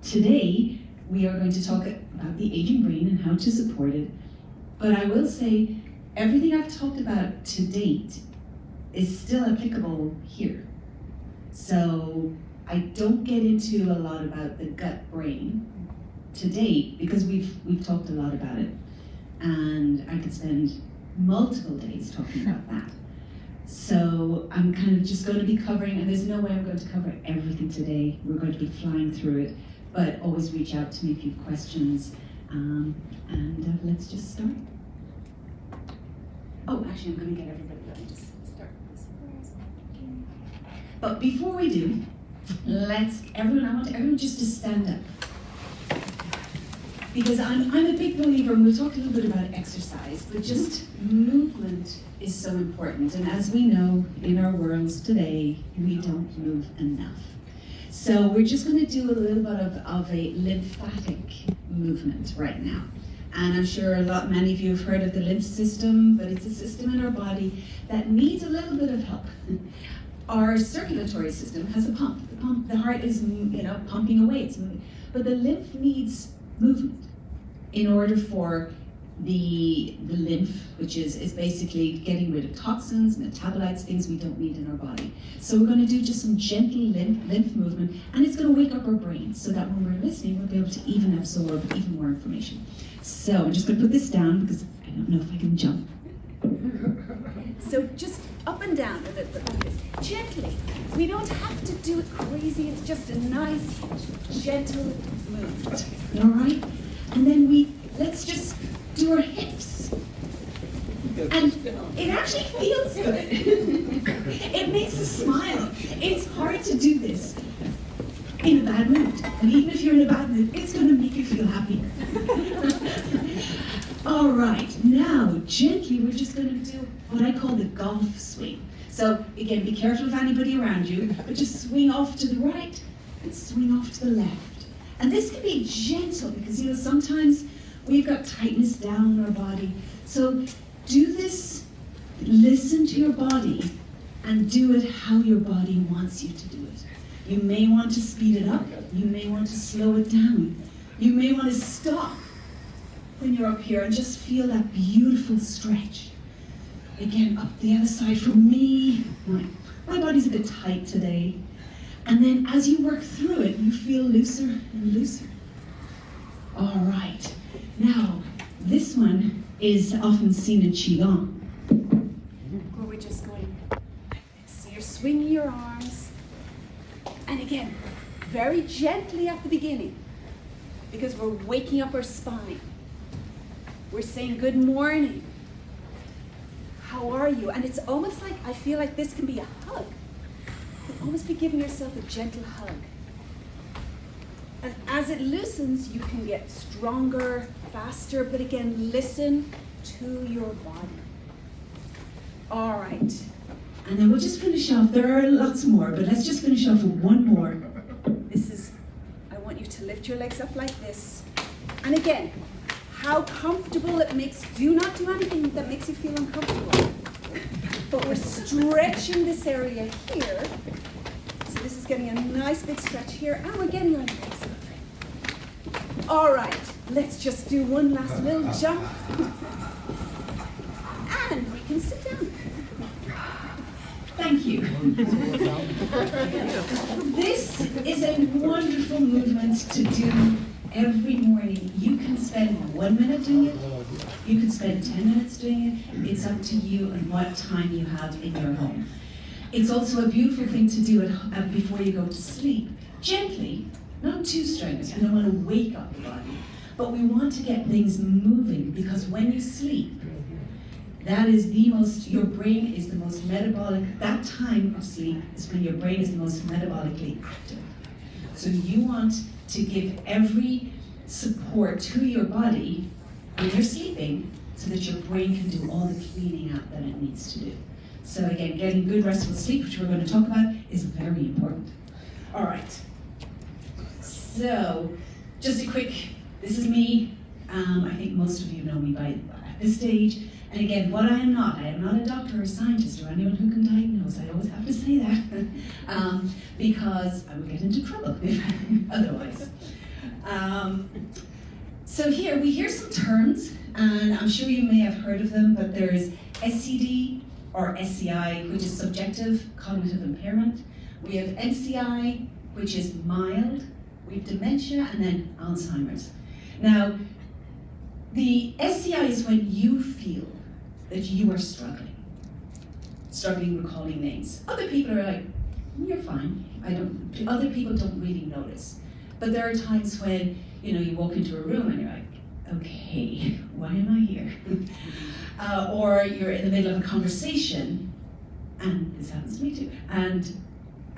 today we are going to talk about the aging brain and how to support it. But I will say, everything I've talked about to date is still applicable here. So I don't get into a lot about the gut brain to date because we've talked a lot about it. And I could spend multiple days talking about that. So I'm kind of just going to be covering, and there's no way I'm going to cover everything today. We're going to be flying through it, but always reach out to me if you have questions. And let's just start. Oh, actually, I'm going to get everybody. Let me just start this. But before we do, I want everyone just to stand up. Because I'm a big believer, and we'll talk a little bit about exercise, but just movement is so important. And as we know, in our worlds today, we don't move enough. So we're just going to do a little bit of a lymphatic movement right now. And I'm sure many of you have heard of the lymph system, but it's a system in our body that needs a little bit of help. Our circulatory system has a pump. The heart is, pumping away. But the lymph needs movement in order for the lymph, which is basically getting rid of toxins, metabolites, things we don't need in our body. So we're going to do just some gentle lymph movement, and it's going to wake up our brain so that when we're listening, we'll be able to even absorb even more information. So I'm just going to put this down because I don't know if I can jump. So just up and down a little bit like this, gently. We don't have to do it crazy, it's just a nice, gentle movement, all right? And then let's just do our hips. And it actually feels good. It makes us smile. It's hard to do this in a bad mood. And even if you're in a bad mood, it's going to make you feel happy. All right, now gently we're just going to do what I call the golf swing. So again, be careful of anybody around you, but just swing off to the right and swing off to the left. And this can be gentle because sometimes we've got tightness down in our body. So do this, listen to your body and do it how your body wants you to do it. You may want to speed it up, you may want to slow it down. You may want to stop when you're up here and just feel that beautiful stretch. Again, up the other side for me. My body's a bit tight today. And then as you work through it, you feel looser and looser. All right. Now, this one is often seen in Qigong, where we're just going like this. So you're swinging your arms. And again, very gently at the beginning, because we're waking up our spine. We're saying good morning. How are you? And it's almost like, I feel like this can be a hug. You can almost be giving yourself a gentle hug. And as it loosens, you can get stronger, faster, but again, listen to your body. All right. And then we'll just finish off. There are lots more, but let's just finish off with one more. I want you to lift your legs up like this. And again, how comfortable it makes. Do not do anything that makes you feel uncomfortable. But we're stretching this area here. So this is getting a nice big stretch here, and we're getting our legs up. All right, let's just do one last little jump. And we can sit down. Thank you. This is a wonderful movement to do every morning. You can spend 1 minute doing it. You can spend 10 minutes doing it. It's up to you and what time you have in your home. It's also a beautiful thing to do before you go to sleep. Gently, not too strenuous. We don't want to wake up the body. But we want to get things moving because when you sleep, your brain is the most metabolic, that time of sleep is when your brain is the most metabolically active. So you want to give every support to your body when you're sleeping so that your brain can do all the cleaning out that it needs to do. So again, getting good restful sleep, which we're going to talk about, is very important. All right. So just a quick, this is me. I think most of you know me by at this stage. And again, I am not a doctor or a scientist or anyone who can diagnose. I always have to say that because I would get into trouble otherwise. So here, we hear some terms, and I'm sure you may have heard of them, but there is SCD or SCI, which is subjective cognitive impairment. We have MCI, which is mild. We have dementia, and then Alzheimer's. Now, the SCI is when you feel that you are struggling recalling names. Other people are like, you're fine. Other people don't really notice. But there are times when, you walk into a room and you're like, okay, why am I here? Or you're in the middle of a conversation, and this happens to me too, and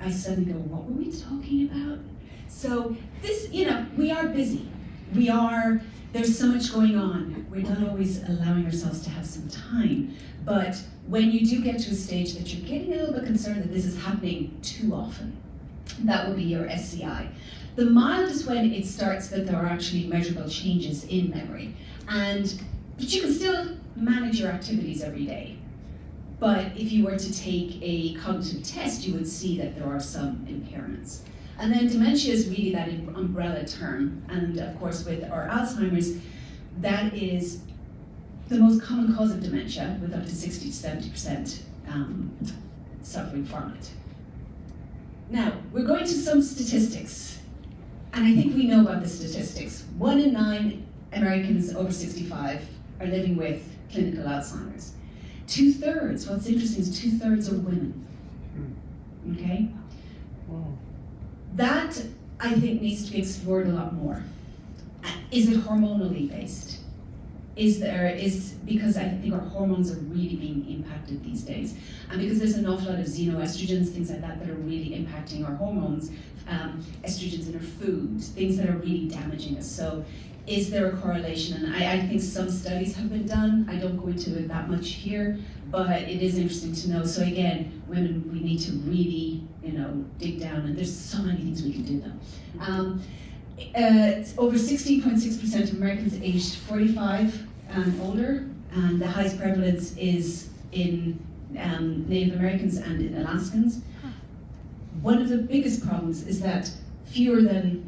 I suddenly go, what were we talking about? So this, we are busy. There's so much going on. We're not always allowing ourselves to have some time. But when you do get to a stage that you're getting a little bit concerned that this is happening too often, that will be your SCI. The mild is when it starts that there are actually measurable changes in memory. But you can still manage your activities every day. But if you were to take a cognitive test, you would see that there are some impairments. And then dementia is really that umbrella term. And of course with our Alzheimer's, that is the most common cause of dementia, with up to 60 to 70% suffering from it. Now, we're going to some statistics. And I think we know about the statistics. 1 in 9 Americans over 65 are living with clinical Alzheimer's. 2/3, what's interesting is 2/3 are women. Okay? Wow. That, I think, needs to be explored a lot more. Is it hormonally based? Because I think our hormones are really being impacted these days. And because there's an awful lot of xenoestrogens, things like that are really impacting our hormones, estrogens in our food, things that are really damaging us. So is there a correlation? And I think some studies have been done. I don't go into it that much here, but it is interesting to know. So again, women, we need to really, dig down, and there's so many things we can do though. Over 16.6% of Americans aged 45 and older, and the highest prevalence is in Native Americans and in Alaskans. One of the biggest problems is that fewer than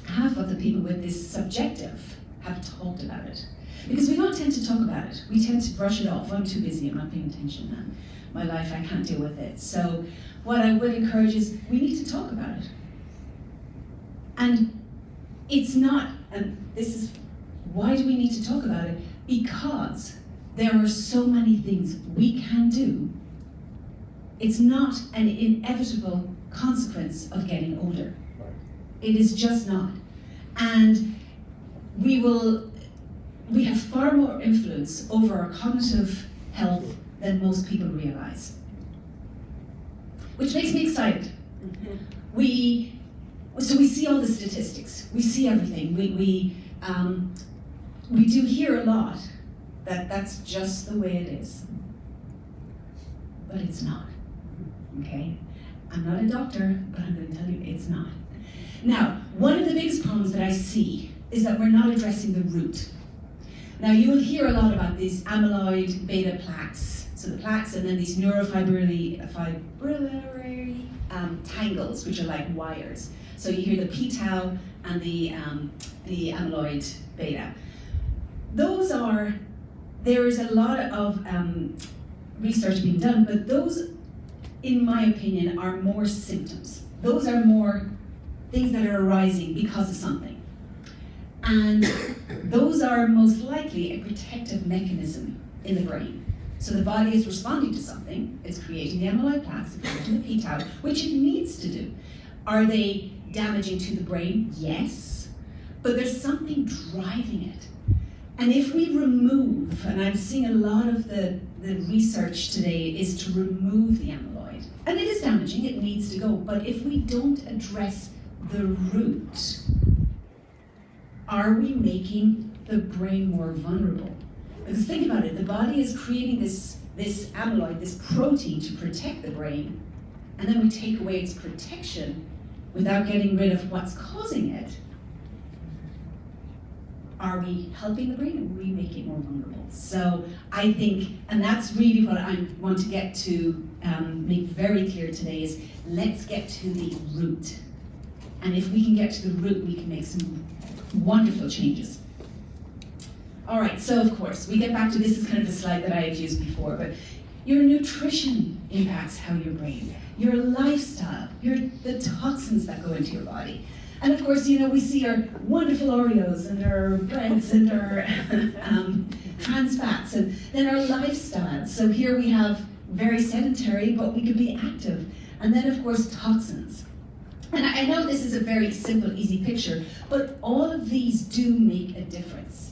half of the people with this subjective have talked about it. Because we don't tend to talk about it. We tend to brush it off. I'm too busy, I'm not paying attention, and my life, I can't deal with it. So what I would encourage is we need to talk about it. And it's not, and this is, why do we need to talk about it? Because there are so many things we can do. It's not an inevitable consequence of getting older. It is just not. And we have far more influence over our cognitive health than most people realize. Which makes me excited. So we see all the statistics, we see everything. We do hear a lot that that's just the way it is. But it's not, okay? I'm not a doctor, but I'm going to tell you it's not. Now, one of the biggest problems that I see is that we're not addressing the root. Now, you will hear a lot about these amyloid beta plaques. So the plaques, and then these neurofibrillary tangles, which are like wires. So you hear the p-tau and the amyloid beta. There is a lot of research being done, but those, in my opinion, are more symptoms. Those are more things that are arising because of something. And those are most likely a protective mechanism in the brain. So the body is responding to something, it's creating the amyloid plaques, it's creating the p-tau, which it needs to do. Are they damaging to the brain? Yes. But there's something driving it. And if we remove, and I'm seeing a lot of the research today is to remove the amyloid. And it is damaging, it needs to go. But if we don't address the root, are we making the brain more vulnerable? Because think about it, the body is creating this amyloid, this protein to protect the brain, and then we take away its protection without getting rid of what's causing it. Are we helping the brain, or are we making it more vulnerable? So I think, and that's really what I want to get to, make very clear today is, let's get to the root. And if we can get to the root, we can make some Wonderful changes. All right, so of course, we get back to, this is kind of the slide that I had used before, but your nutrition impacts how your brain, your lifestyle, the toxins that go into your body. And of course, we see our wonderful Oreos and our breads and our trans fats, and then our lifestyle. So here we have very sedentary, but we could be active. And then of course, toxins. And I know this is a very simple, easy picture, but all of these do make a difference.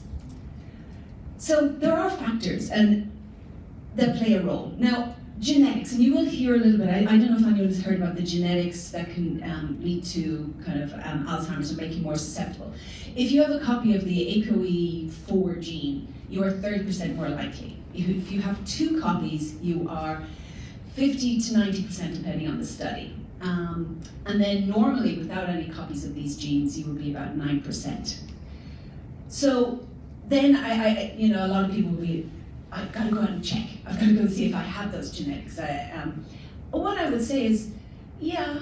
So there are factors that play a role. Now, genetics, and you will hear a little bit, I don't know if anyone has heard about the genetics that can lead to kind of Alzheimer's or make you more susceptible. If you have a copy of the ApoE4 gene, you are 30% more likely. If you have 2 copies, you are 50 to 90% depending on the study. And then normally, without any copies of these genes, you would be about 9%. So then a lot of people will be, I've got to go out and check. I've got to go and see if I have those genetics. What I would say is, yeah,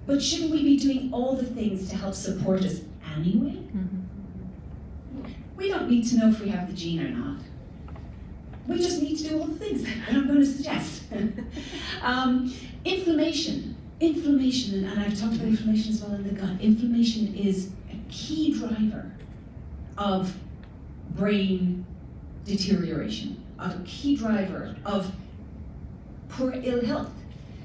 but shouldn't we be doing all the things to help support us anyway? Mm-hmm. We don't need to know if we have the gene or not. We just need to do all the things that I'm going to suggest. Inflammation, and I've talked about inflammation as well in the gut. Inflammation is a key driver of brain deterioration, of a key driver of poor ill health.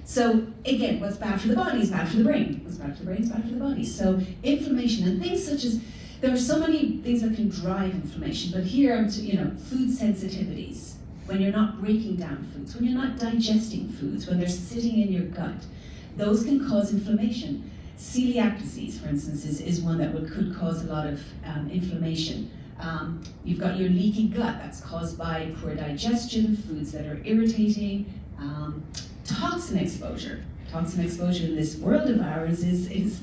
So again, what's bad for the body is bad for the brain. What's bad for the brain is bad for the body. So inflammation and things such as, there are so many things that can drive inflammation, but here I'm food sensitivities, when you're not breaking down foods, when you're not digesting foods, when they're sitting in your gut, those can cause inflammation. Celiac disease, for instance, is one that could cause a lot of inflammation. You've got your leaky gut, that's caused by poor digestion, foods that are irritating. Toxin exposure. Toxin exposure in this world of ours is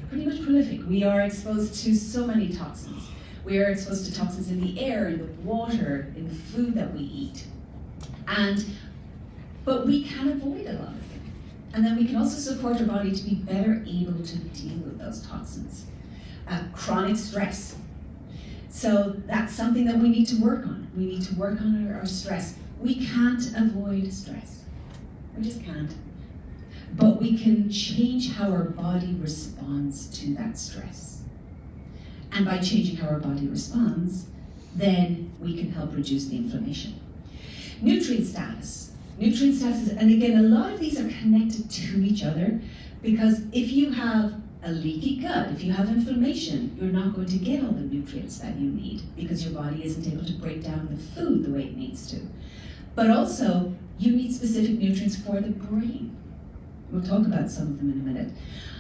pretty much prolific. We are exposed to so many toxins. We are exposed to toxins in the air, in the water, in the food that we eat. But we can avoid a lot of them. And then we can also support our body to be better able to deal with those toxins. Chronic stress. So that's something that we need to work on. We need to work on our stress. We can't avoid stress. We just can't. But we can change how our body responds to that stress. And by changing how our body responds, then we can help reduce the inflammation. Nutrient status. Nutrient status, and again, a lot of these are connected to each other, because if you have a leaky gut, if you have inflammation, you're not going to get all the nutrients that you need because your body isn't able to break down the food the way it needs to. But also, you need specific nutrients for the brain. We'll talk about some of them in a minute.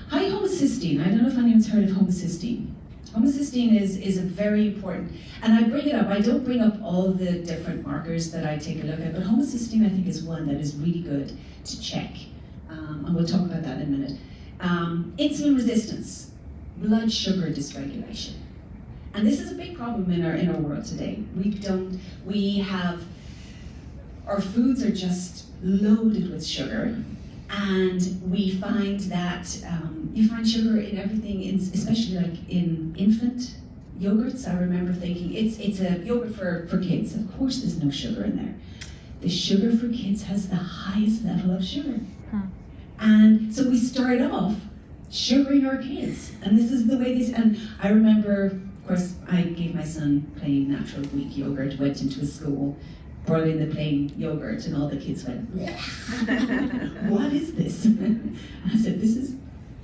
High homocysteine. I don't know if anyone's heard of homocysteine. Homocysteine is a very important, and I bring it up, I don't bring up all the different markers that I take a look at, but homocysteine I think is one that is really good to check, and we'll talk about that in a minute. Insulin resistance, blood sugar dysregulation. And this is a big problem in our world today. Our foods are just loaded with sugar, and we find that you find sugar in everything, especially like in infant yogurts. I remember thinking, it's a yogurt for kids. Of course there's no sugar in there. The sugar for kids has the highest level of sugar. And so we start off sugaring our kids. And this is the way and I remember, of course, I gave my son plain natural Greek yogurt, went into a school, brought in the plain yogurt, and all the kids went, what is this? And I said, this is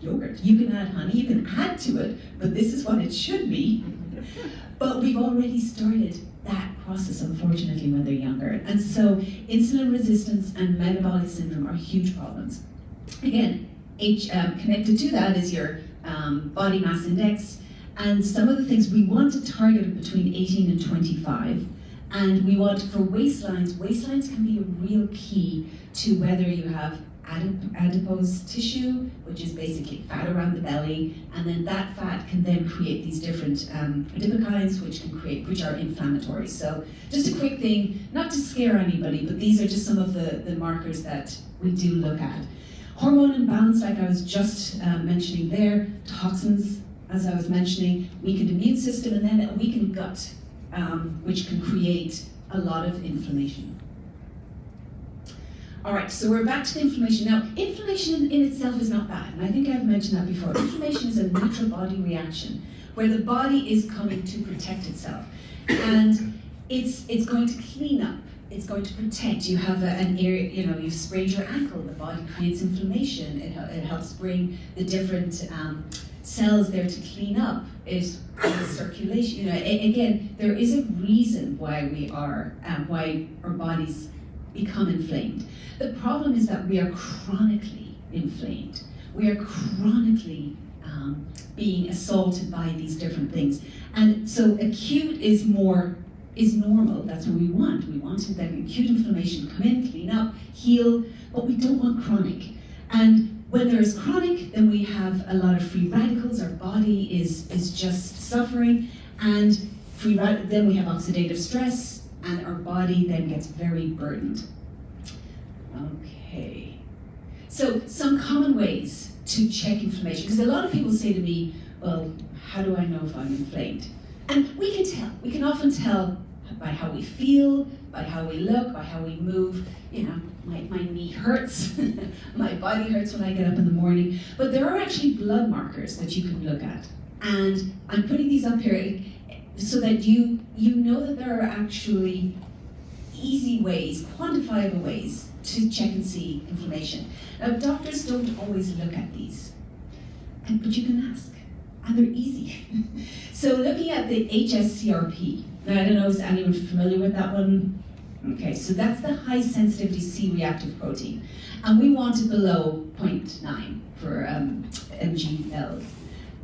yogurt. You can add honey, you can add to it, but this is what it should be. But we've already started that process, unfortunately, when they're younger. And so insulin resistance and metabolic syndrome are huge problems. Again, connected to that is your body mass index, and some of the things we want to target between 18 and 25. And we want, for waistlines can be a real key to whether you have adipose tissue, which is basically fat around the belly, and then that fat can then create these different adipokines, which are inflammatory. So just a quick thing, not to scare anybody, but these are just some of the markers that we do look at. Hormone imbalance, like I was just mentioning there, toxins, as I was mentioning, weakened immune system, and then a weakened gut, which can create a lot of inflammation. All right, so we're back to the inflammation. Now, inflammation in itself is not bad, and I think I've mentioned that before. Inflammation is a natural body reaction where the body is coming to protect itself. And it's going to clean up, it's going to protect. You have an area, you've sprained your ankle, the body creates inflammation, it helps bring the different cells there to clean up. It circulation, again, there is a reason why why our bodies become inflamed. The problem is that we are chronically inflamed. We are chronically being assaulted by these different things. And so acute is normal, that's what we want. We want that acute inflammation come in, clean up, heal, but we don't want chronic. And when there is chronic, then we have a lot of free radicals, our body is just suffering, and then we have oxidative stress, and our body then gets very burdened. Okay, so some common ways to check inflammation, because a lot of people say to me, well, how do I know if I'm inflamed? And we can tell. We can often tell by how we feel, by how we look, by how we move. My knee hurts, my body hurts when I get up in the morning. But there are actually blood markers that you can look at. And I'm putting these up here so that you know that there are actually easy ways, quantifiable ways to check and see inflammation. Now, doctors don't always look at these, but you can ask. And they're easy. So looking at the HSCRP, now I don't know, is anyone familiar with that one? Okay, so that's the high sensitivity C-reactive protein. And we want it below 0.9 for mg/L.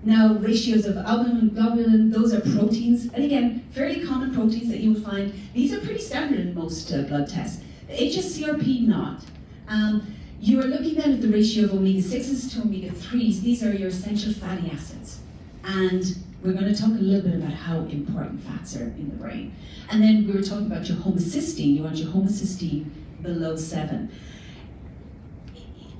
Now, ratios of albumin and globulin, those are proteins. And again, fairly common proteins that you will find. These are pretty standard in most blood tests. The HSCRP not. You are looking then at the ratio of omega-6s to omega-3s. These are your essential fatty acids. And we're going to talk a little bit about how important fats are in the brain. And then we were talking about your homocysteine. You want your homocysteine below 7.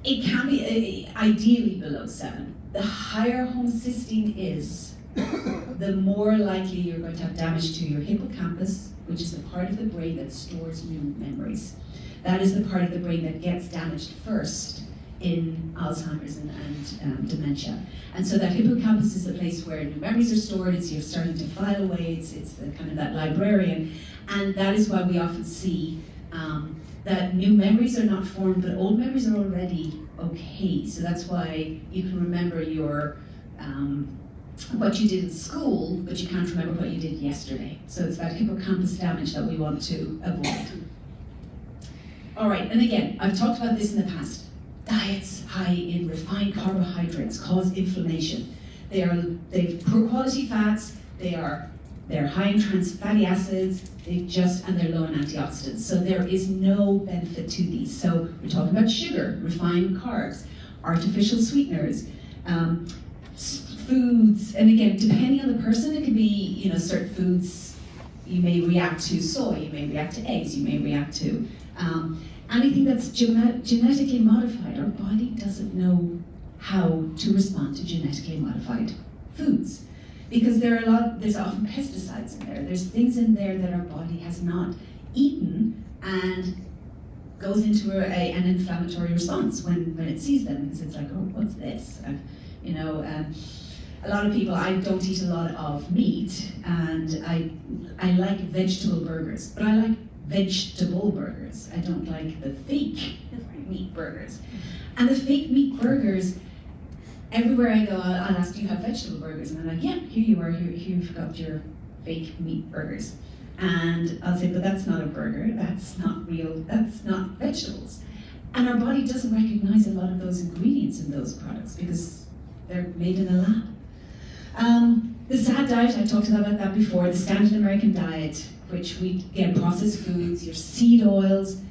It can be ideally below 7. The higher homocysteine is, the more likely you're going to have damage to your hippocampus, which is the part of the brain that stores new memories. That is the part of the brain that gets damaged first in Alzheimer's and dementia. And so that hippocampus is the place where new memories are stored. You're starting to file away. It's the kind of that librarian. And that is why we often see that new memories are not formed, but old memories are already okay. So that's why you can remember your what you did in school, but you can't remember what you did yesterday. So it's that hippocampus damage that we want to avoid. All right, and again, I've talked about this in the past. Diets high in refined carbohydrates cause inflammation. They've poor quality fats, they're high in trans fatty acids, and they're low in antioxidants. So there is no benefit to these. So we're talking about sugar, refined carbs, artificial sweeteners, foods, and again, depending on the person, it can be, certain foods you may react to soy, you may react to eggs, you may react to anything that's genetically modified. Our body doesn't know how to respond to genetically modified foods because there's often pesticides in there. There's things in there that our body has not eaten and goes into an inflammatory response when it sees them because it's like, oh, what's this? A lot of people, I don't eat a lot of meat and I like vegetable burgers, but I like vegetable burgers. I don't like the fake meat burgers. And the fake meat burgers, everywhere I go, I'll ask, do you have vegetable burgers? And I'm like, yeah, here you are, here you've got your fake meat burgers. And I'll say, but that's not a burger, that's not real, that's not vegetables. And our body doesn't recognize a lot of those ingredients in those products because they're made in a lab. The SAD diet, I talked about that before, the Standard American Diet, which we get processed foods, your seed oils,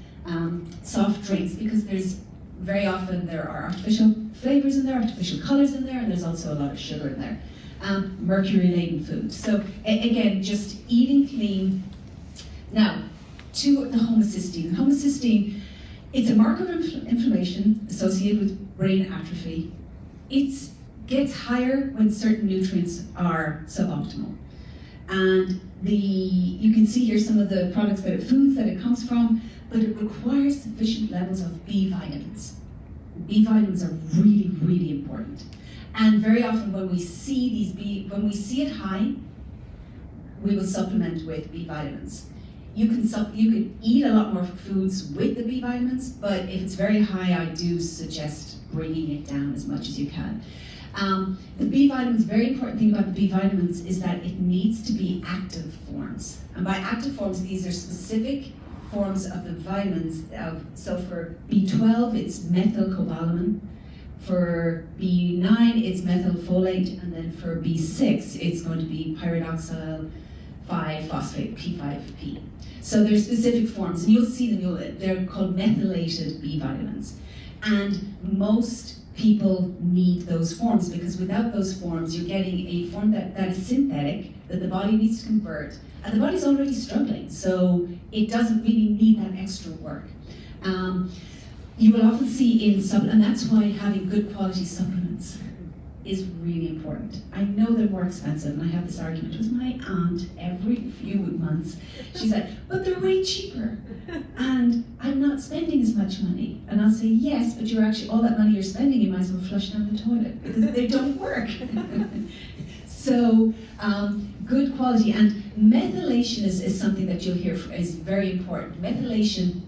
soft drinks, because very often there are artificial flavors in there, artificial colors in there, and there's also a lot of sugar in there. Mercury-laden foods. So again, just eating clean. Now, to the homocysteine. Homocysteine, it's a marker of inflammation associated with brain atrophy. It's gets higher when certain nutrients are suboptimal. And you can see here some of the products foods that it comes from, but it requires sufficient levels of B vitamins. B vitamins are really, really important. And very often when we see it high, we will supplement with B vitamins. You could eat a lot more foods with the B vitamins, but if it's very high, I do suggest bringing it down as much as you can. The B vitamins, very important thing about the B vitamins is that it needs to be active forms. And by active forms, these are specific forms of the vitamins. So for B12, it's methylcobalamin. For B9, it's methylfolate. And then for B6, it's going to be pyridoxal 5-phosphate, P5P. So there's specific forms, and you'll see them, they're called methylated B vitamins. And most people need those forms, because without those forms, you're getting a form that is synthetic, that the body needs to convert, and the body's already struggling, so it doesn't really need that extra work. You will often see and that's why having good quality supplements is really important. I know they're more expensive, and I have this argument with my aunt every few months. She said, but they're way cheaper, and I'm not spending as much money. And I'll say, yes, but you're actually, all that money you're spending, you might as well flush down the toilet, because they don't work. So, good quality, and methylation is something that you'll hear is very important. Methylation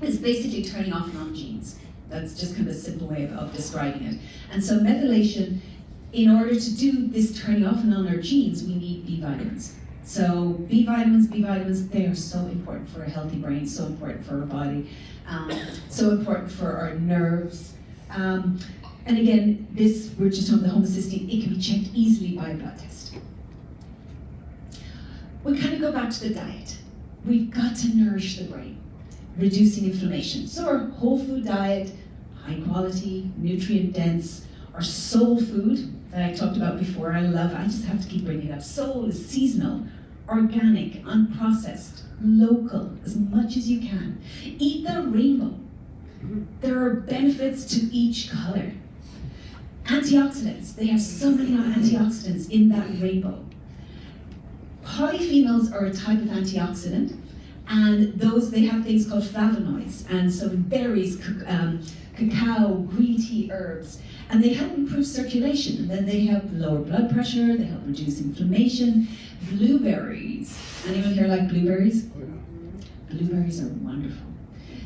is basically turning off and on genes. That's just kind of a simple way of describing it. And so methylation, in order to do this turning off and on our genes, we need B vitamins. So B vitamins, they are so important for a healthy brain, so important for our body, so important for our nerves. And again, we're just on the homocysteine, it can be checked easily by a blood test. We kind of go back to the diet. We've got to nourish the brain, reducing inflammation. So our whole food diet, high quality, nutrient dense, our soul food that I talked about before, I just have to keep bringing it up. Soul is seasonal, organic, unprocessed, local, as much as you can. Eat the rainbow. There are benefits to each color. Antioxidants, they have so many antioxidants in that rainbow. Polyphenols are a type of antioxidant, and they have things called flavonoids, and so berries, cacao, green tea, herbs, and they help improve circulation, and then they help lower blood pressure, they help reduce inflammation. Blueberries, anyone here like blueberries? Blueberries are wonderful.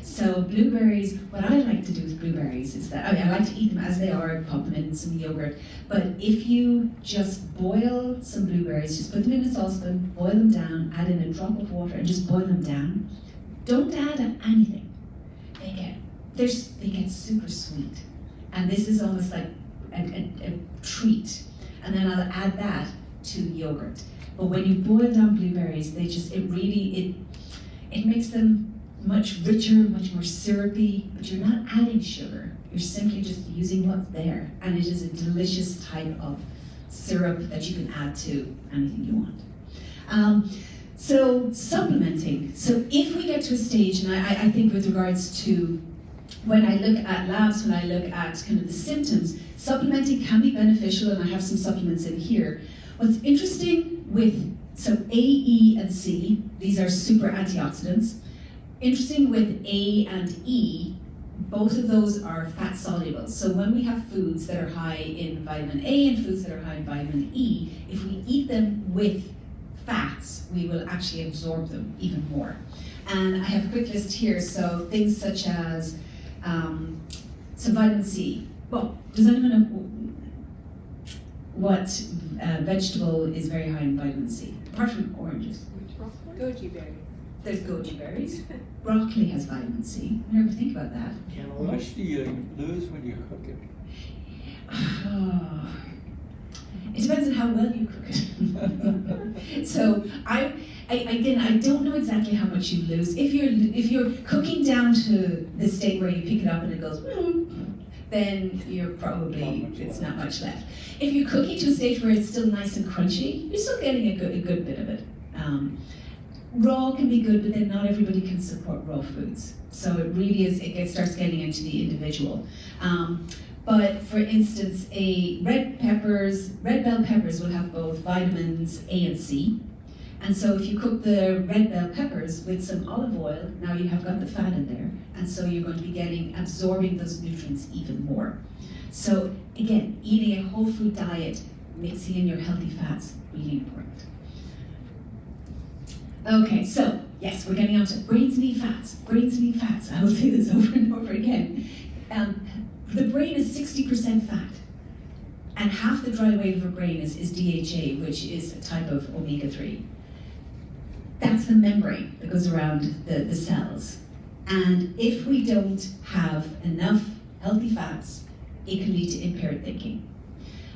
So blueberries, what I like to do with blueberries is that, I like to eat them as they are, pop them in some yogurt, but if you just boil some blueberries, just put them in a saucepan, boil them down, add in a drop of water and just boil them down. Don't add anything. They get super sweet. And this is almost like a treat. And then I'll add that to yogurt. But when you boil down blueberries, it makes them much richer, much more syrupy, but you're not adding sugar. You're simply just using what's there. And it is a delicious type of syrup that you can add to anything you want. So supplementing. So if we get to a stage, and I think with regards to when I look at labs, when I look at kind of the symptoms, supplementing can be beneficial, and I have some supplements in here. What's interesting so A, E, and C, these are super antioxidants. Interesting with A and E, both of those are fat soluble. So when we have foods that are high in vitamin A and foods that are high in vitamin E, if we eat them with fats, we will actually absorb them even more. And I have a quick list here. So things such as vitamin C. Well, does anyone know what vegetable is very high in vitamin C? Apart from oranges. Goji berry. There's goji berries. Broccoli has vitamin C. I never think about that. How much do you lose when you cook it? It depends on how well you cook it. So I don't know exactly how much you lose. If you're cooking down to the state where you pick it up and it goes, then it's not much left. If you're cooking to a stage where it's still nice and crunchy, you're still getting a good bit of it. Raw can be good, but then not everybody can support raw foods. So it really starts getting into the individual. But for instance, red bell peppers will have both vitamins A and C. And so if you cook the red bell peppers with some olive oil, now you have got the fat in there. And so you're going to be absorbing those nutrients even more. So again, eating a whole food diet, mixing in your healthy fats, really important. Okay, so yes, we're getting on to brains need fats. Brains need fats. I will say this over and over again. The brain is 60% fat, and half the dry weight of a brain is DHA, which is a type of omega-3. That's the membrane that goes around the cells. And if we don't have enough healthy fats, it can lead to impaired thinking.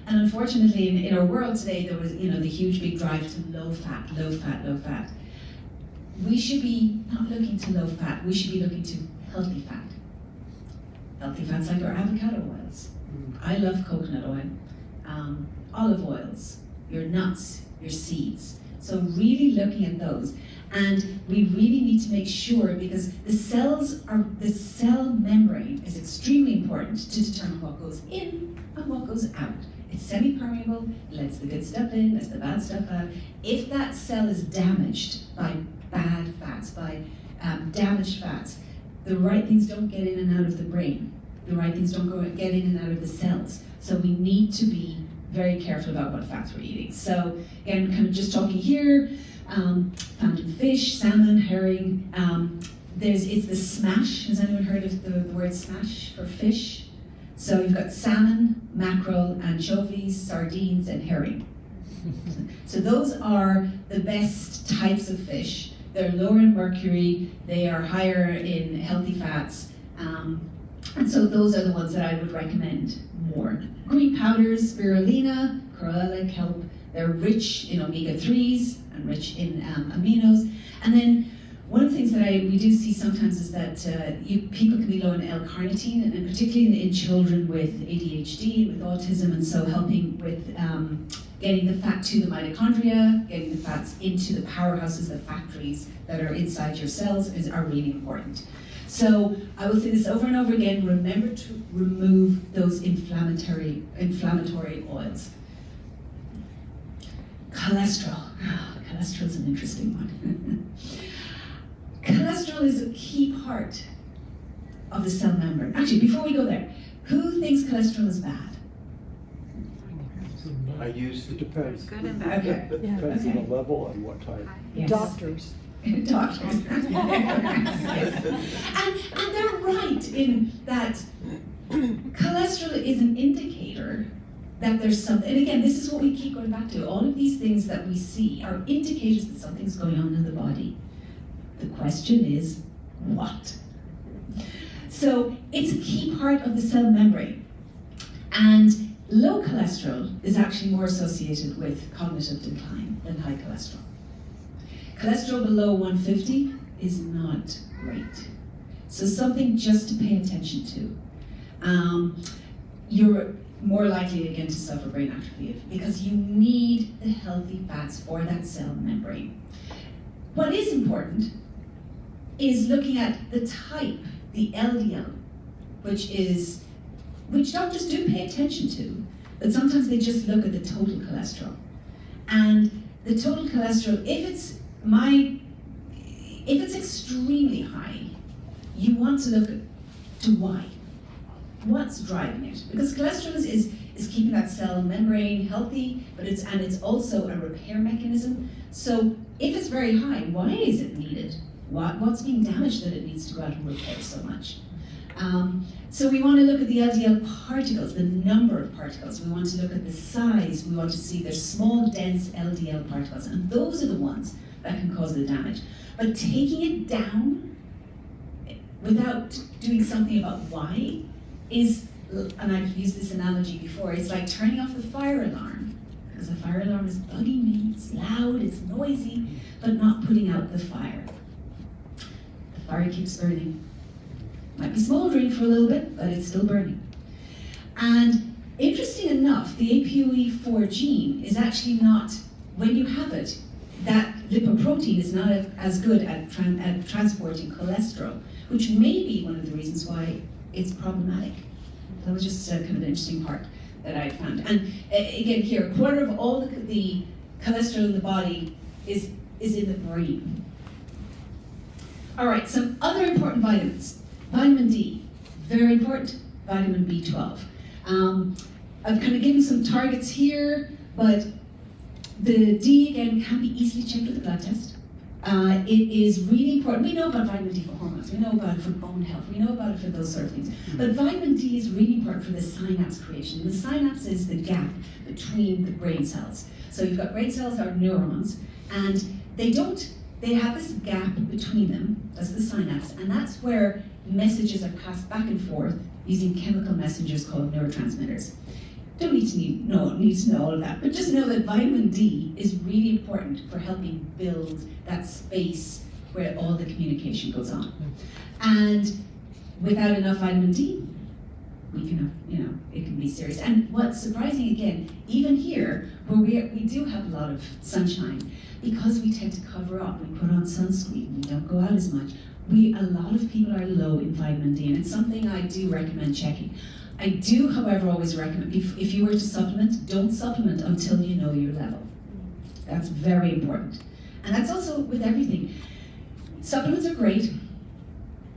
And unfortunately, in our world today, there was the huge big drive to low fat, low fat, low fat. We should be not looking to low fat, we should be looking to healthy fat. Healthy fats like our avocado oils. I love coconut oil, olive oils, your nuts, your seeds. So really looking at those. And we really need to make sure, because the cell membrane is extremely important to determine what goes in and what goes out. It's semi-permeable, it lets the good stuff in, lets the bad stuff out. If that cell is damaged by bad fats, by damaged fats, the right things don't get in and out of the brain. The right things don't get in and out of the cells. So we need to be very careful about what fats we're eating. So again, kind of just talking here, found in fish, salmon, herring. It's the smash. Has anyone heard of the word smash for fish? So you've got salmon, mackerel, anchovies, sardines, and herring. So those are the best types of fish. They're lower in mercury, they are higher in healthy fats, and so those are the ones that I would recommend more. Green powders, spirulina, chlorella, kelp, they're rich in omega-3s and rich in aminos. And then one of the things that we do see sometimes is that people can be low in L-carnitine, and particularly in children with ADHD, with autism, and so helping with getting the fat to the mitochondria, getting the fats into the powerhouses, the factories that are inside your cells are really important. So I will say this over and over again, remember to remove those inflammatory oils. Cholesterol. Cholesterol is an interesting one. Cholesterol is a key part of the cell membrane. Actually, before we go there, who thinks cholesterol is bad? I use It depends. Good and bad. Okay. Depends Okay. on the level and what type. Yes. Doctors. Doctors. Yes. And they're right in that cholesterol is an indicator that there's something, and again, this is what we keep going back to. All of these things that we see are indicators that something's going on in the body. The question is, what? So it's a key part of the cell membrane. And low cholesterol is actually more associated with cognitive decline than high cholesterol. Cholesterol below 150 is not great. So something just to pay attention to. You're more likely again to suffer brain atrophy because you need the healthy fats for that cell membrane. What is important is looking at the type, the LDL, which doctors do pay attention to, but sometimes they just look at the total cholesterol. And the total cholesterol, if it's extremely high, you want to look to why. What's driving it? Because cholesterol is keeping that cell membrane healthy, but it's also a repair mechanism. So if it's very high, why is it needed? What's being damaged that it needs to go out and repair so much? So we want to look at the LDL particles, the number of particles. We want to look at the size. We want to see there's small, dense LDL particles, and those are the ones that can cause the damage. But taking it down without doing something about why is, and I've used this analogy before, it's like turning off the fire alarm. Because the fire alarm is bugging me, it's loud, it's noisy, but not putting out the fire. The fire keeps burning. Might be smoldering for a little bit, but it's still burning. And interesting enough, the APOE4 gene is actually not, when you have it, that lipoprotein is not as good at transporting cholesterol, which may be one of the reasons why it's problematic. That was just kind of an interesting part that I found. And again here, a quarter of all the cholesterol in the body is in the brain. All right, some other important vitamins. Vitamin D, very important. Vitamin B12. I've kind of given some targets here, but the D, again, can be easily checked with a blood test. It is really important. We know about vitamin D for hormones. We know about it for bone health. We know about it for those sort of things. But vitamin D is really important for the synapse creation. The synapse is the gap between the brain cells. So you've got brain cells that are neurons, and they have this gap between them. That's the synapse, and that's where messages are passed back and forth using chemical messengers called neurotransmitters. Don't need to know all of that, but just know that vitamin D is really important for helping build that space where all the communication goes on. And without enough vitamin D, we can it can be serious. And what's surprising again, even here, where we do have a lot of sunshine, because we tend to cover up, we put on sunscreen, we don't go out as much, a lot of people are low in vitamin D, and it's something I do recommend checking. I do, however, always recommend, if you were to supplement, don't supplement until you know your level. That's very important. And that's also with everything. Supplements are great,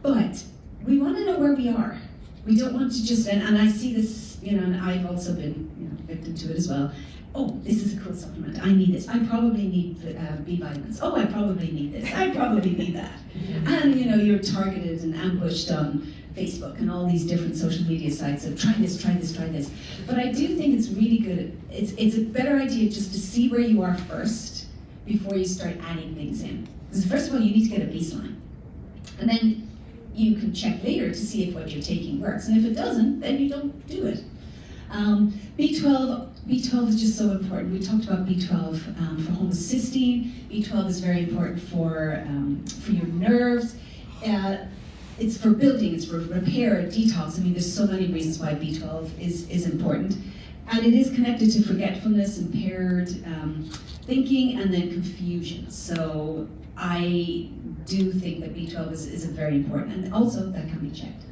but we want to know where we are. We don't want to just, and I see this, and I've also been, victim to it as well. Oh, this is a cool supplement. I need this. I probably need B vitamins. Oh, I probably need this. I probably need that. And you're targeted and ambushed on Facebook and all these different social media sites of try this, try this, try this. But I do think it's really good. It's a better idea just to see where you are first before you start adding things in. Because first of all, you need to get a baseline. And then you can check later to see if what you're taking works. And if it doesn't, then you don't do it. B12 is just so important. We talked about B12 for homocysteine. B12 is very important for your nerves. It's for building, it's for repair, detox. I mean, there's so many reasons why B12 is important. And it is connected to forgetfulness, impaired thinking, and then confusion. So I do think that B12 is very important, and also that can be checked.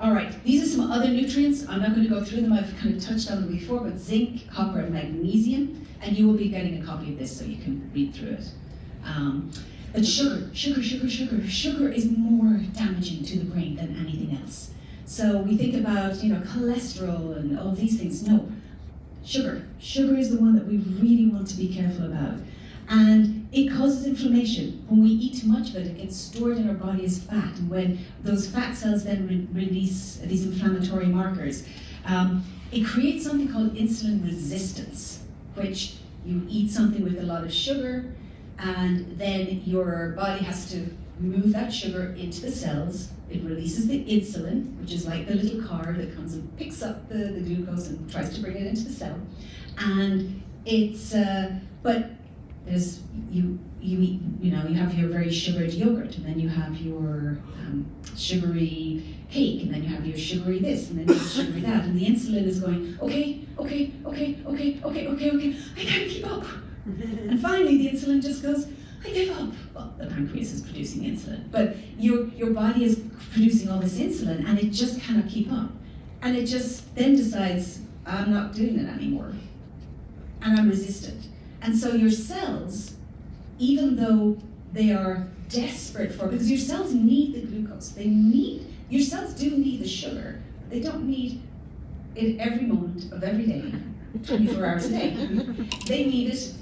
All right, these are some other nutrients. I'm not going to go through them. I've kind of touched on them before, but zinc, copper, and magnesium. And you will be getting a copy of this so you can read through it. But sugar is more damaging to the brain than anything else. So we think about, cholesterol and all these things. No, sugar. Sugar is the one that we really want to be careful about. And it causes inflammation. When we eat too much of it, it gets stored in our body as fat. And when those fat cells then release these inflammatory markers, it creates something called insulin resistance, which you eat something with a lot of sugar, and then your body has to move that sugar into the cells. It releases the insulin, which is like the little car that comes and picks up the glucose and tries to bring it into the cell. And it's, but there's, you eat, you have your very sugared yogurt, and then you have your sugary cake, and then you have your sugary this, and then you have sugary that, and the insulin is going, okay, I can't keep up. And finally the insulin just goes, I give up. Well, the pancreas is producing insulin, but your body is producing all this insulin, and it just cannot keep up. And it just then decides, I'm not doing it anymore. And I'm resistant. And so your cells, even though they are desperate for, because your cells need the glucose, your cells do need the sugar, they don't need it every moment of every day, 24 hours a day. They need it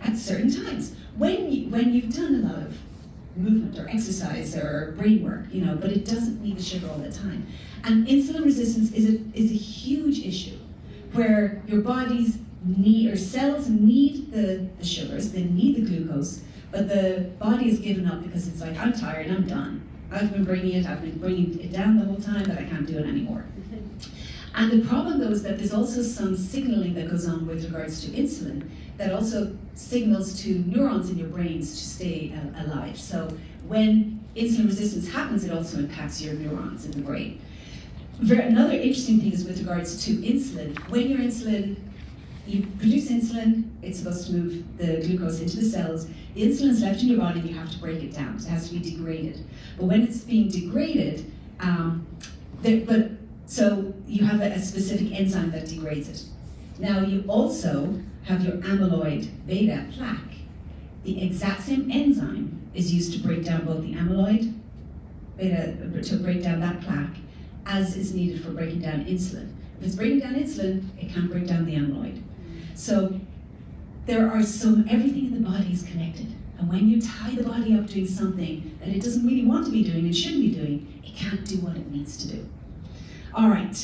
at certain times. When you've done a lot of movement or exercise or brain work, but it doesn't need the sugar all the time. And insulin resistance is a huge issue, where your body's cells need the sugars, they need the glucose, but the body has given up because it's like, I'm tired, I'm done. I've been bringing it down the whole time, but I can't do it anymore. And the problem though is that there's also some signaling that goes on with regards to insulin that also signals to neurons in your brains to stay alive. So when insulin resistance happens, it also impacts your neurons in the brain. Another interesting thing is with regards to insulin. When your insulin, you produce insulin, it's supposed to move the glucose into the cells. The insulin is left in your body and you have to break it down. So it has to be degraded. But when it's being degraded, So you have a specific enzyme that degrades it. Now you also have your amyloid beta plaque. The exact same enzyme is used to break down both the amyloid beta, to break down that plaque, as is needed for breaking down insulin. If it's breaking down insulin, it can't break down the amyloid. So everything in the body is connected. And when you tie the body up doing something that it doesn't really want to be doing and shouldn't be doing, it can't do what it needs to do. All right.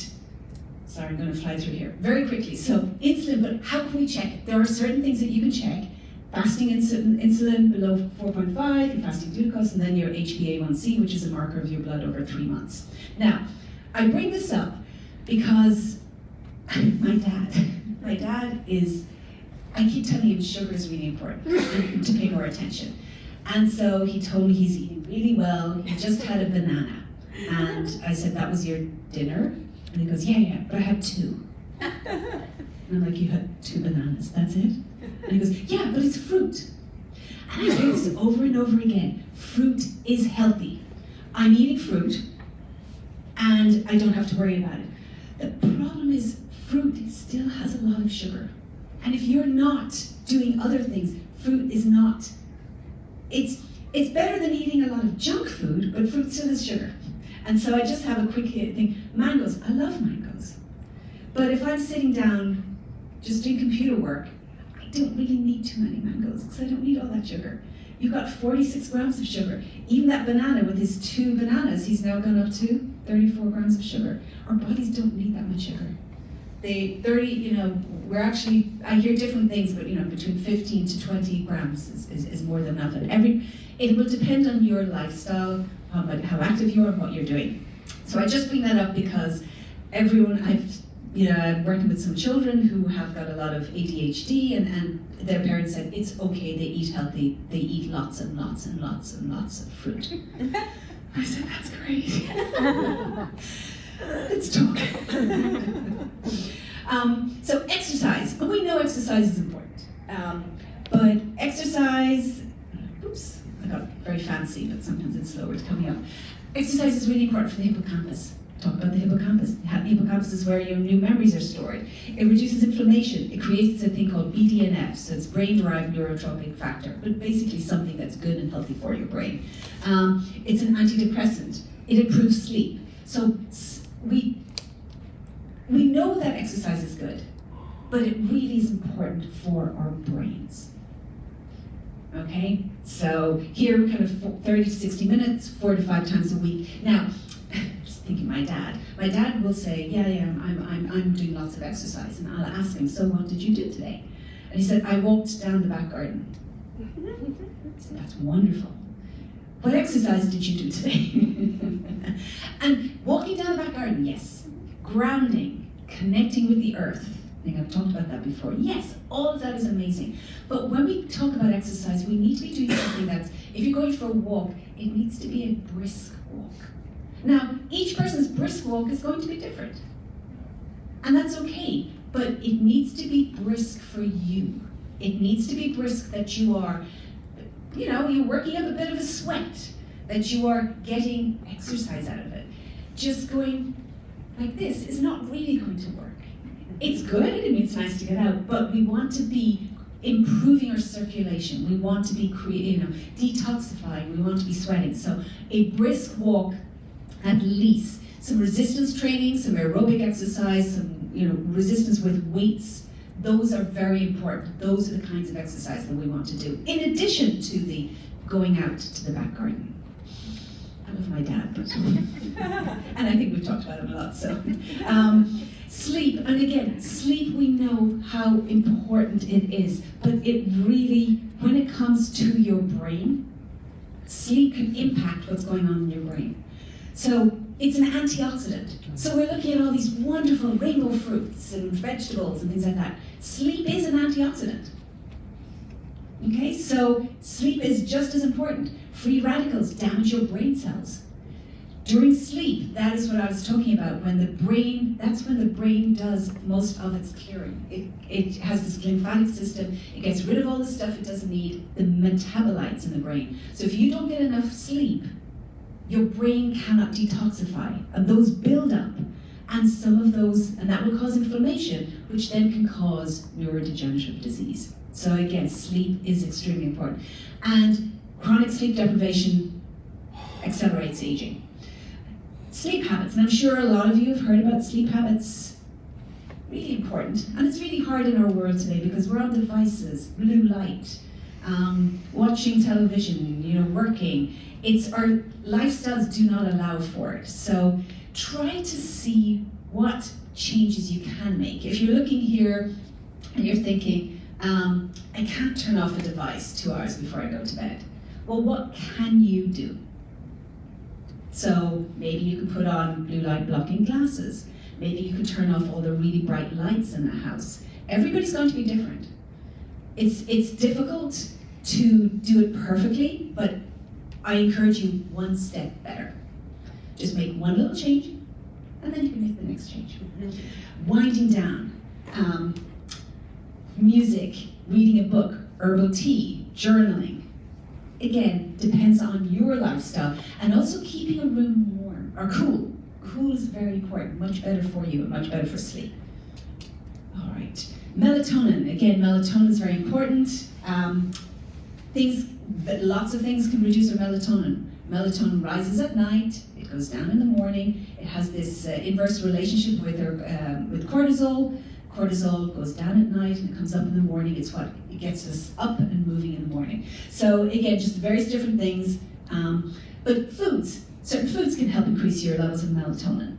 Sorry, I'm going to fly through here very quickly. So insulin, but how can we check it? There are certain things that you can check. Fasting insulin below 4.5, your fasting glucose, and then your HbA1c, which is a marker of your blood over 3 months. Now, I bring this up because my dad is, I keep telling him sugar is really important to pay more attention. And so he told me he's eating really well. He just had a banana. And I said, that was your dinner? And he goes, yeah, but I had 2. And I'm like, you had 2 bananas, that's it? And he goes, yeah, but it's fruit. And I hear this over and over again. Fruit is healthy. I'm eating fruit, and I don't have to worry about it. The problem is, fruit still has a lot of sugar. And if you're not doing other things, fruit is not. It's better than eating a lot of junk food, but fruit still has sugar. And so I just have a quick thing. Mangoes, I love mangoes. But if I'm sitting down just doing computer work, I don't really need too many mangoes because I don't need all that sugar. You've got 46 grams of sugar. Even that banana with his 2 bananas, he's now gone up to 34 grams of sugar. Our bodies don't need that much sugar. I hear different things, but between 15 to 20 grams is more than enough. And it will depend on your lifestyle, how active you are, and what you're doing. So I just bring that up because everyone, I'm working with some children who have got a lot of ADHD, and their parents said it's okay, they eat healthy, they eat lots and lots and lots and lots of fruit. I said, that's great. Let's talk. So exercise, and we know exercise is important. But exercise, oops, I got very fancy, but sometimes it's slower to coming up. Exercise is really important for the hippocampus. Talk about the hippocampus. The hippocampus is where your new memories are stored. It reduces inflammation. It creates a thing called BDNF, so it's brain-derived neurotropic factor, but basically something that's good and healthy for your brain. It's an antidepressant. It improves sleep. So we know that exercise is good, but it really is important for our brains. Okay? So here, kind of 30 to 60 minutes, 4 to 5 times a week. Now, just thinking my dad will say, yeah, I'm doing lots of exercise. And I'll ask him, so what did you do today? And he said, I walked down the back garden. I said, that's wonderful. What exercise did you do today? And walking down the back garden, yes. Grounding, connecting with the earth. I think I've talked about that before. Yes, all of that is amazing. But when we talk about exercise, we need to be doing something that's, if you're going for a walk, it needs to be a brisk walk. Now, each person's brisk walk is going to be different. And that's okay, but it needs to be brisk for you. It needs to be brisk that you are, you're working up a bit of a sweat, that you are getting exercise out of it. Just going like this is not really going to work. It's good, it's nice to get out, but we want to be improving our circulation. We want to be detoxifying, we want to be sweating. So a brisk walk, at least. Some resistance training, some aerobic exercise, some resistance with weights. Those are very important. Those are the kinds of exercise that we want to do, in addition to the going out to the back garden. I love my dad, but and I think we've talked about him a lot. So, sleep, and again, sleep. We know how important it is, but it really, when it comes to your brain, sleep can impact what's going on in your brain. So it's an antioxidant. So we're looking at all these wonderful rainbow fruits and vegetables and things like that. Sleep is an antioxidant. Okay, so sleep is just as important. Free radicals damage your brain cells. During sleep, that is what I was talking about. That's when the brain does most of its clearing. It has this lymphatic system. It gets rid of all the stuff it doesn't need, the metabolites in the brain. So if you don't get enough sleep, your brain cannot detoxify, and those build up, and some of those, and that will cause inflammation, which then can cause neurodegenerative disease. So again, sleep is extremely important. And chronic sleep deprivation accelerates aging. Sleep habits, and I'm sure a lot of you have heard about sleep habits. Really important, and it's really hard in our world today because we're on devices, blue light, watching television, working. Our lifestyles do not allow for it. So try to see what changes you can make. If you're looking here and you're thinking, I can't turn off a device 2 hours before I go to bed. Well, what can you do? So maybe you can put on blue light blocking glasses. Maybe you can turn off all the really bright lights in the house. Everybody's going to be different. It's difficult to do it perfectly, but I encourage you one step better. Just make one little change, and then you can make the next change. Winding down, music, reading a book, herbal tea, journaling. Again, depends on your lifestyle. And also keeping a room warm, or cool. Cool is very important, much better for you and much better for sleep. All right, melatonin. Again, melatonin is very important. Lots of things can reduce our melatonin. Melatonin rises at night, it goes down in the morning. It has this inverse relationship with cortisol. Cortisol goes down at night and it comes up in the morning. It gets us up and moving in the morning. So again, just various different things. But certain foods can help increase your levels of melatonin.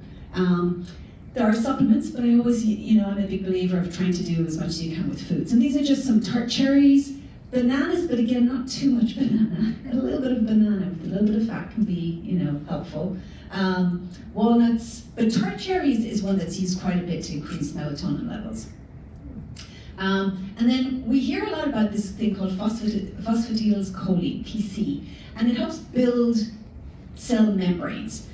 There are supplements, but I always, I'm a big believer of trying to do as much as you can with foods. And these are just some tart cherries, bananas, but again, not too much banana. A little bit of banana with a little bit of fat can be, helpful. Walnuts, but tart cherries is one that's used quite a bit to increase melatonin levels. And then we hear a lot about this thing called phosphatidylcholine, PC, and it helps build cell membranes.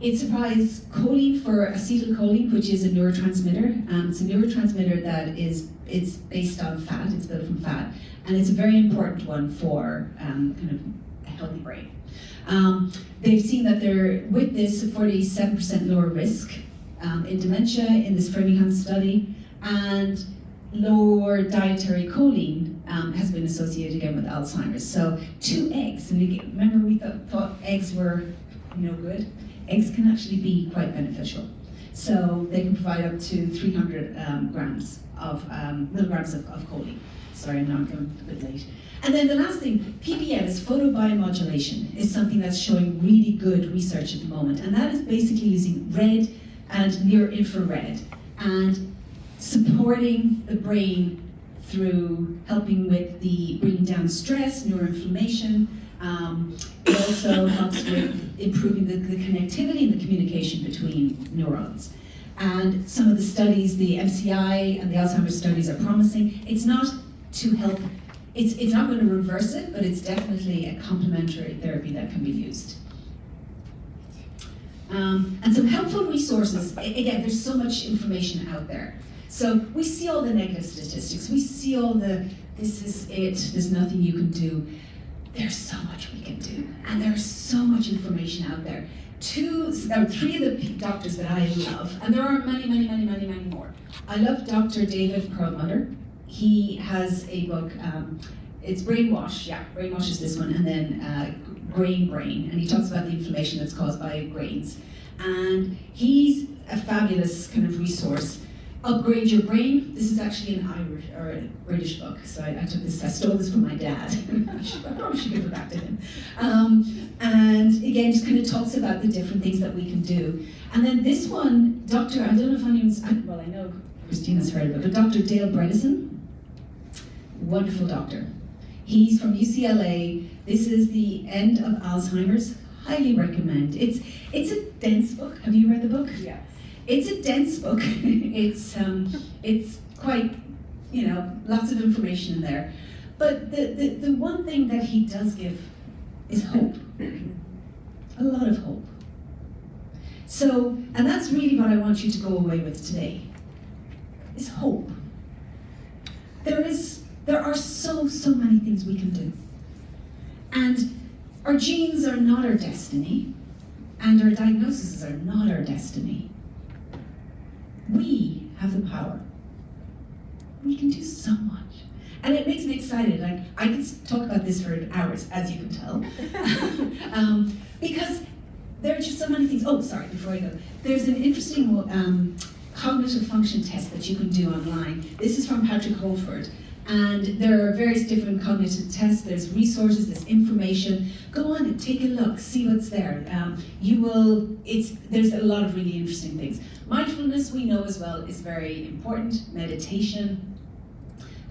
It supplies choline for acetylcholine, which is a neurotransmitter. It's a neurotransmitter that it's based on fat, it's built from fat, and it's a very important one for kind of a healthy brain. They've seen that with this 47% lower risk in dementia in this Framingham study, and lower dietary choline has been associated again with Alzheimer's. So 2 eggs, and remember we thought eggs were good? Eggs can actually be quite beneficial. So they can provide up to 300 milligrams of choline. Sorry, now I'm going a bit late. And then the last thing, PBM is photobiomodulation, is something that's showing really good research at the moment. And that is basically using red and near infrared and supporting the brain through helping with bringing down stress, neuroinflammation. It also helps with improving the connectivity and the communication between neurons. And some of the studies, the MCI and the Alzheimer's studies are promising. It's not to help, it's not going to reverse it, but it's definitely a complementary therapy that can be used. And some helpful resources. Again, there's so much information out there. So we see all the negative statistics. We see all this is it, there's nothing you can do. There's so much we can do. And there's so much information out there. There are 3 of the doctors that I love, and there are many, many, many, many, many more. I love Dr. David Perlmutter. He has a book, it's Brainwash, Brainwash is this one, and then Brain, and he talks about the inflammation that's caused by grains. And he's a fabulous kind of resource. Upgrade Your Brain. This is actually an Irish or a British book, so I took this. I stole this from my dad. I probably should give it back to him. And again, just kind of talks about the different things that we can do. And then this one, I don't know if anyone's, I know Christina's heard of it, but Dr. Dale Bredesen, wonderful doctor. He's from UCLA. This is The End of Alzheimer's. Highly recommend. It's a dense book. Have you read the book? Yes. It's a dense book. It's quite, lots of information in there. But the one thing that he does give is hope. A lot of hope. So, and that's really what I want you to go away with today, is hope. There are so many things we can do. And Our genes are not our destiny, and our diagnoses are not our destiny. We have the power. We can do so much. And it makes me excited. Like, I could talk about this for hours, as you can tell. Because there are just so many things. Oh, sorry, before I go. There's an interesting cognitive function test that you can do online. This is from Patrick Holford. And there are various different cognitive tests. There's resources, there's information. Go on and take a look, see what's there. There's a lot of really interesting things. Mindfulness, we know as well, is very important. Meditation.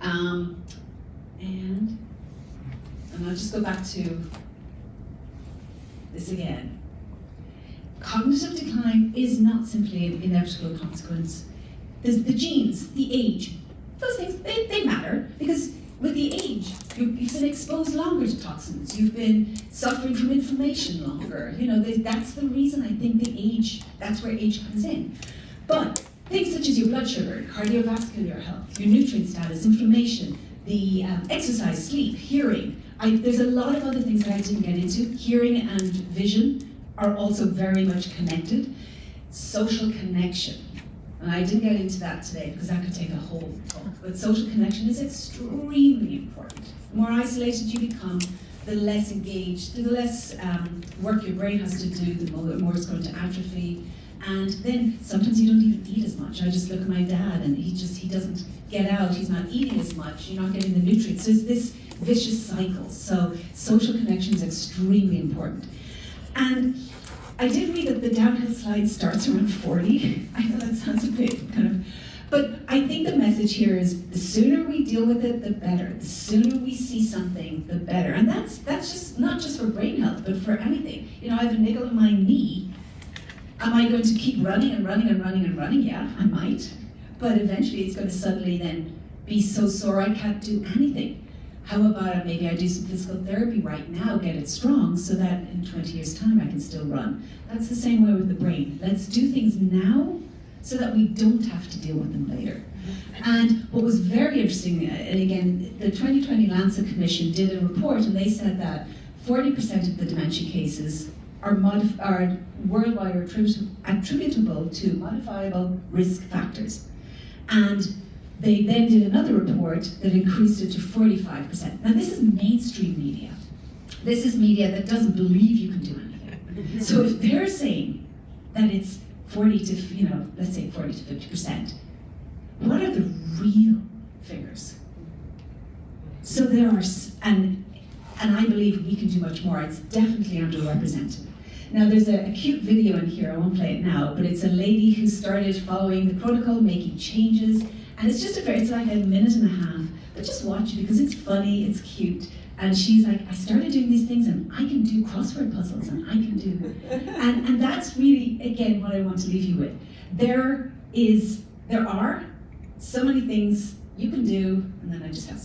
And I'll just go back to this again. Cognitive decline is not simply an inevitable consequence. There's the genes, the age, those things, they matter, because with the age, you've been exposed longer to toxins, you've been suffering from inflammation longer. That's the reason I think that's where age comes in. But things such as your blood sugar, cardiovascular health, your nutrient status, inflammation, the exercise, sleep, hearing. There's a lot of other things that I didn't get into. Hearing and vision are also very much connected. Social connection. And I didn't get into that today because that could take a whole talk. But social connection is extremely important. The more isolated you become, the less engaged, the less work your brain has to do, the more it's going to atrophy. And then sometimes you don't even eat as much. I just look at my dad and he doesn't get out, he's not eating as much, you're not getting the nutrients. So it's this vicious cycle. So social connection is extremely important. And I did read that the downhill slide starts around 40. I know that sounds a bit but I think the message here is the sooner we deal with it, the better. The sooner we see something, the better. And that's just not just for brain health, but for anything. I have a nickel in my knee. Am I going to keep running and running and running and running? Yeah, I might. But eventually it's going to suddenly then be so sore I can't do anything. How about maybe I do some physical therapy right now, get it strong, so that in 20 years' time I can still run. That's the same way with the brain. Let's do things now so that we don't have to deal with them later. And what was very interesting, and again, the 2020 Lancet Commission did a report, and they said that 40% of the dementia cases are worldwide attributable to modifiable risk factors. And they then did another report that increased it to 45%. Now this is mainstream media. This is media that doesn't believe you can do anything. So if they're saying that it's 40 to, let's say 40 to 50%, what are the real figures? So there are, and I believe we can do much more. It's definitely underrepresented. Now there's a cute video in here, I won't play it now, but it's a lady who started following the protocol, making changes, and it's like a minute and a half, but just watch it because it's funny, it's cute, and she's like, I started doing these things and I can do crossword puzzles and I can do, and that's really, again, what I want to leave you with. There are so many things you can do, and then I just have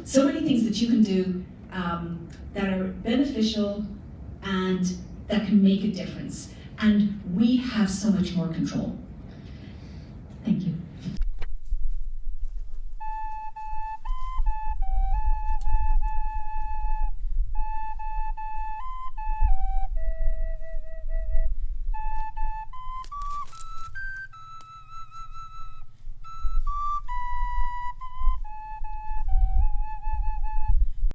so many things that you can do that are beneficial and that can make a difference. And we have so much more control. Thank you.